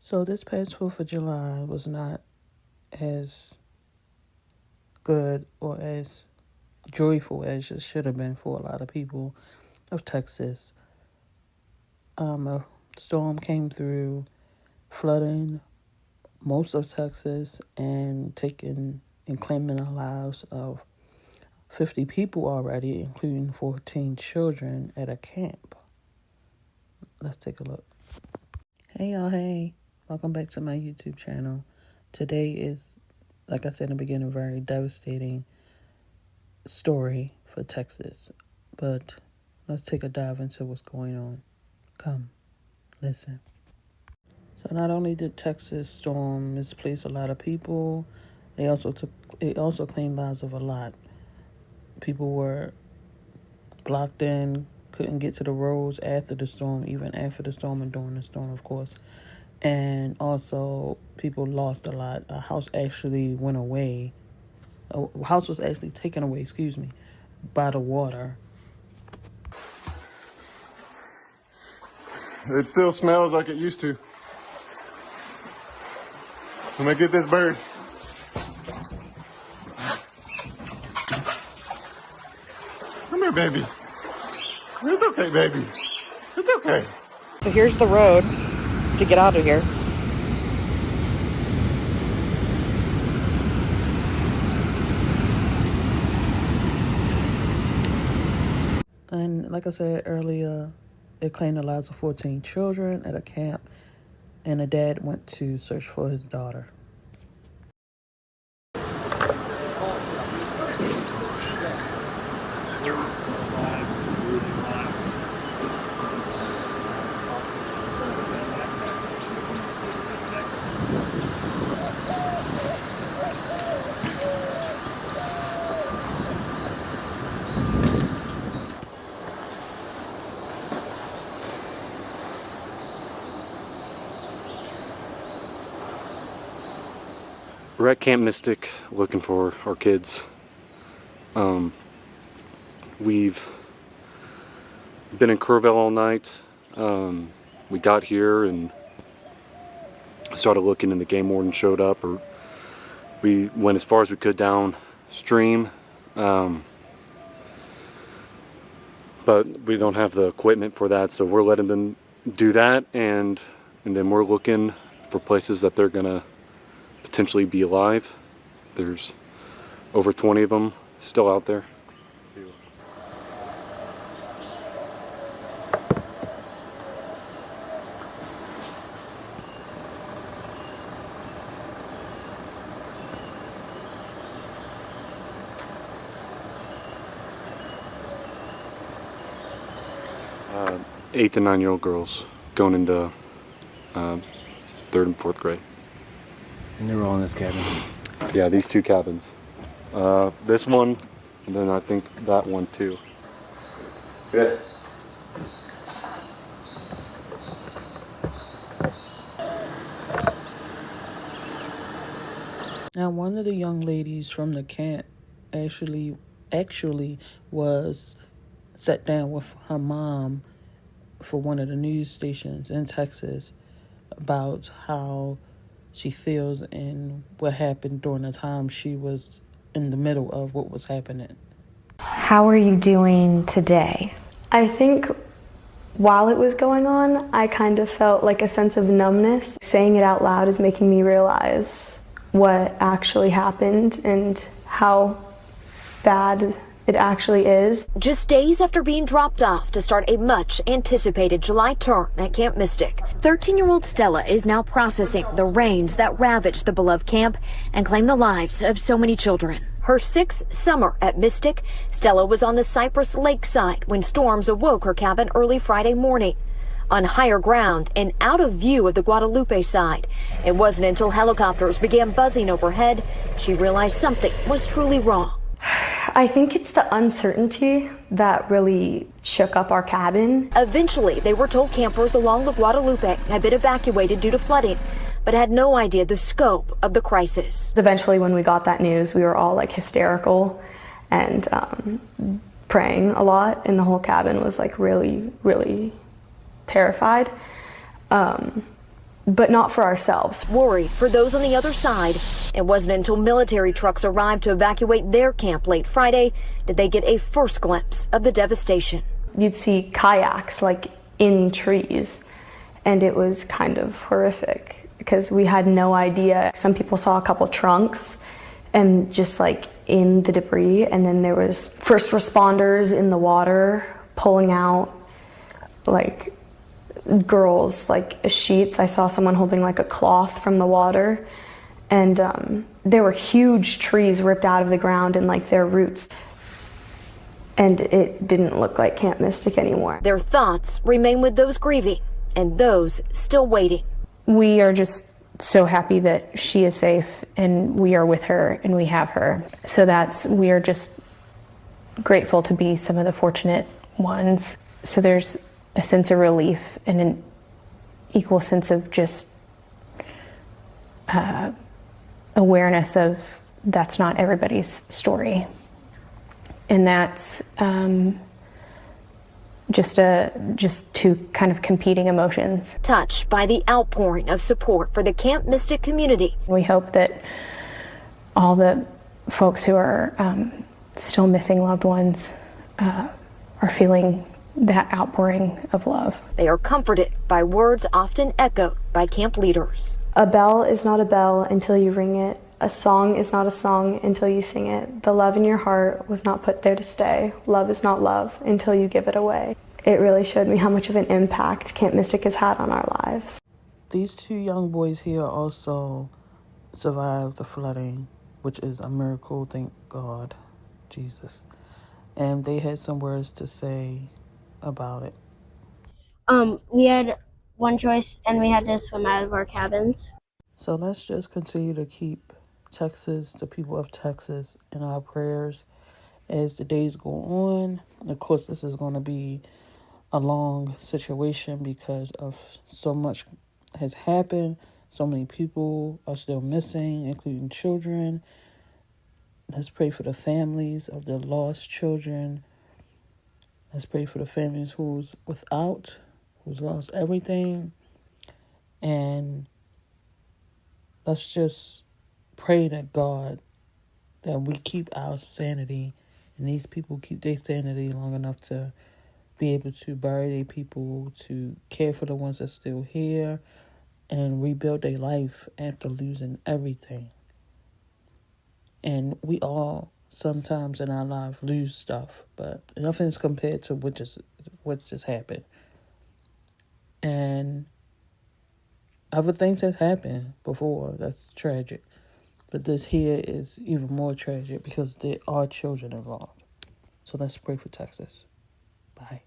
So this past 4th of July was not as good or as joyful as it should have been for a lot of people of Texas. A storm came through, flooding most of Texas and taking and claiming the lives of 50 people already, including 14 children at a camp. Let's take a look. Hey y'all, hey. Welcome back to my YouTube channel. Today is, like I said in the beginning, a very devastating story for Texas. But let's take a dive into what's going on. Come, listen. So not only did Texas storm misplace a lot of people, it also claimed lives of a lot. People were blocked in, couldn't get to the roads after the storm, even after the storm and during the storm, of course. And also, people lost a lot. A house actually went away. A house was actually taken away, by the water. It still smells like it used to. Let me get this bird. Come here, baby. It's okay, baby. It's okay. So here's the road to get out of here. And like I said earlier, it claimed the lives of 14 children at a camp, and the dad went to search for his daughter. We're at Camp Mystic looking for our kids. We've been in Kerrville all night. We got here and started looking, and the game warden showed up. We went as far as we could downstream, but we don't have the equipment for that, so we're letting them do that, and then we're looking for places that they're gonna potentially be alive. There's over 20 of them still out there. 8 to 9-year-old girls going into 3rd and 4th grade. And they were all in this cabin? Yeah, these two cabins. This one, and then I think that one too. Good. Now, one of the young ladies from the camp actually was sat down with her mom for one of the news stations in Texas about how she feels and what happened during the time she was in the middle of what was happening. How are you doing today? I think while it was going on, I kind of felt like a sense of numbness. Saying it out loud is making me realize what actually happened and how bad it actually is. Just days after being dropped off to start a much anticipated July term at Camp Mystic, 13-year-old Stella is now processing the rains that ravaged the beloved camp and claimed the lives of so many children. Her 6th summer at Mystic, Stella was on the Cypress Lake side when storms awoke her cabin early Friday morning. On higher ground and out of view of the Guadalupe side, it wasn't until helicopters began buzzing overhead she realized something was truly wrong. I think it's the uncertainty that really shook up our cabin. Eventually, they were told campers along the Guadalupe had been evacuated due to flooding, but had no idea the scope of the crisis. Eventually, when we got that news, we were all like hysterical and praying a lot, and the whole cabin was like really, really terrified. but not for ourselves. Worried for those on the other side, it wasn't until military trucks arrived to evacuate their camp late Friday did they get a first glimpse of the devastation. You'd see kayaks like in trees, and it was kind of horrific because we had no idea. Some people saw a couple trunks and just like in the debris, and then there was first responders in the water pulling out like girls, like sheets. I saw someone holding like a cloth from the water, and there were huge trees ripped out of the ground and like their roots, and it didn't look like Camp Mystic anymore. Their thoughts remain with those grieving and those still waiting. We are just so happy that she is safe and we are with her and we have her. So we are just grateful to be some of the fortunate ones. So there's a sense of relief and an equal sense of just awareness of that's not everybody's story. And that's just two kind of competing emotions. Touched by the outpouring of support for the Camp Mystic community. We hope that all the folks who are still missing loved ones are feeling that outpouring of love. They are comforted by words often echoed by camp leaders. A bell is not a bell until you ring it. A song is not a song until you sing it. The love in your heart was not put there to stay. Love is not love until you give it away. It really showed me how much of an impact Camp Mystic has had on our lives. These two young boys here also survived the flooding, which is a miracle, thank God, Jesus. And they had some words to say about it. We had one choice and we had to swim out of our cabins. So let's just continue to keep Texas, the people of Texas, in our prayers as the days go on. Of course, this is going to be a long situation because of so much has happened. So many people are still missing, including children. Let's pray for the families of the lost children. Let's pray for the families who's lost everything. And let's just pray to God that we keep our sanity and these people keep their sanity long enough to be able to bury their people, to care for the ones that's still here, and rebuild their life after losing everything. And we all sometimes in our life lose stuff, but nothing's compared to what just happened. And other things have happened before that's tragic. But this here is even more tragic because there are children involved. So let's pray for Texas. Bye.